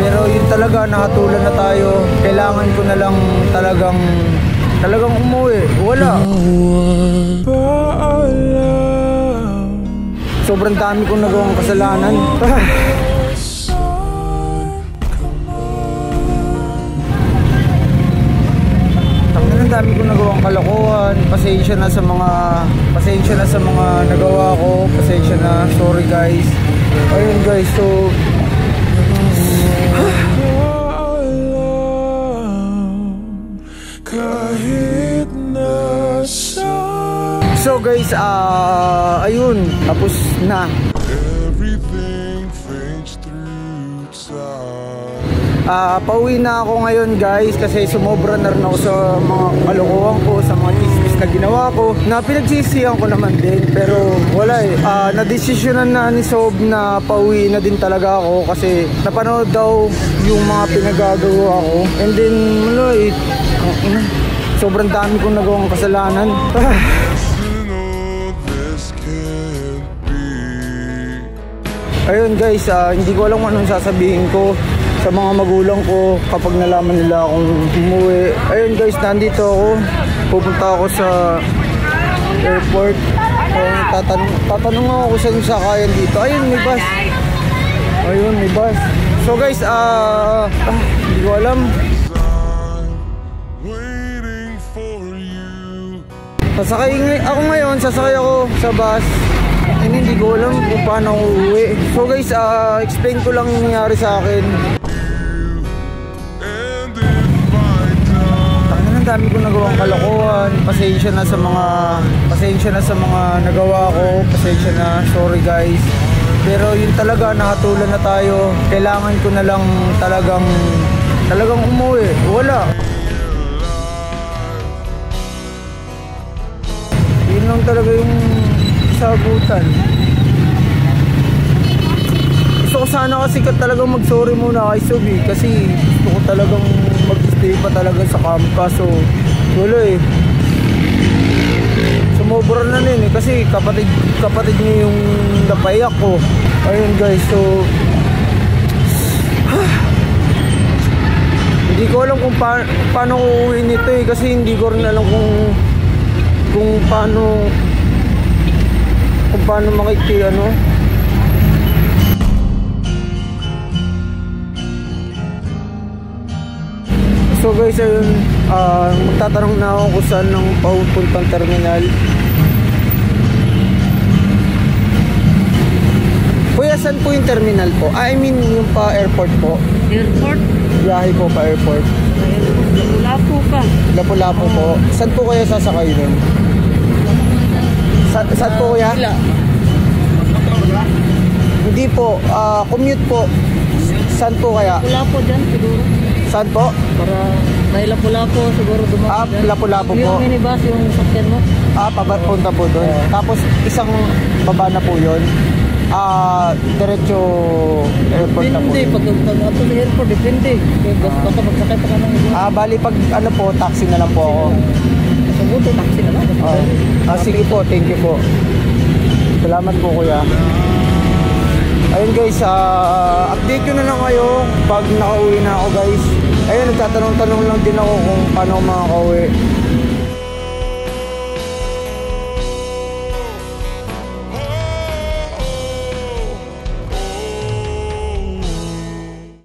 Pero yun talaga, nakatulan na tayo. Kailangan ko na lang talagang umuwi. Wala. Sobrang dami kong nagawang kasalanan. Ang dami kong nagawang kalokohan. Pasensya na sa mga nagawa ko. Pasensya na. Sorry guys. Ayun guys, so guys, ayun, tapos na. Pauwi na ako ngayon guys kasi sumobra na rin ako sa mga kalokohan ko, sa mga chismis na ginawa ko, na pinagsisihan ko naman din, pero wala eh. Nadesisyonan na ni Sob na pauwi na din talaga ako kasi napanood daw yung mga pinagagawa ko, and then wala eh, sobrang dami kong nagawang kasalanan. Ayun guys, hindi ko alam kung anong sasabihin ko sa mga magulang ko kapag nalaman nila akong umuwi. Ayun guys, nandito ako. Pupunta ako sa airport. Tatanong ako kung saan sakayan dito. Ayun, may bus. Ayun, may bus. So guys, hindi ko alam. Sasakay ako ngayon, sasakay ako sa bus. And hindi ko alam kung paano ako uuwi. So guys, explain ko lang yung nangyari sa akin. Ang dami kong nagawang kalokohan. Pasensya na sa mga nagawa ko. Pasensya na, sorry guys. Pero yun talaga, nakatulan na tayo. Kailangan ko na lang talagang umuwi. Wala. Yun lang talaga yung sagutan. Gusto ko sana kasi talagang mag-sorry muna kay Sobi kasi gusto ko talagang mag-stay pa talaga sa campus. So wala eh, sumobra na din eh kasi kapatid niya yung napayak ko. Ayun guys, so hindi ko alam kung paano ko uuwi nito eh kasi hindi ko rin alam kung paano ano. So guys, ayun, magtatanong na ako kung saan ang papuntang terminal. Kuya, saan po yung terminal po? I mean yung pa airport po. Airport? Biyahe po pa airport. Lapu-Lapu pa. Lapu-Lapu po. Saan po kayo sasakay nun? Saan po kuya? Hindi po, commute po. Saan po kaya? Lapu-Lapu dyan siguro. Saan po? Para dahil Lapu-Lapu siguro dumaan dyan. Lapu-Lapu po. Yung minibus yung sakyan mo. Punta po doon. Tapos isang baba na po yun. Diretso airport na po. Hindi, pag ato sa airport, depende. Basta magsakay pa ka ng iba. Bali pag ano po, taxi na lang po ako. Mabuti, taxi na lang. Sige po, thank you po. Salamat po kuya. Ayun guys, update ko na lang kayo pag nakauwi na ako guys. Ayun, nagtatanong-tanong lang din ako kung paano makakauwi.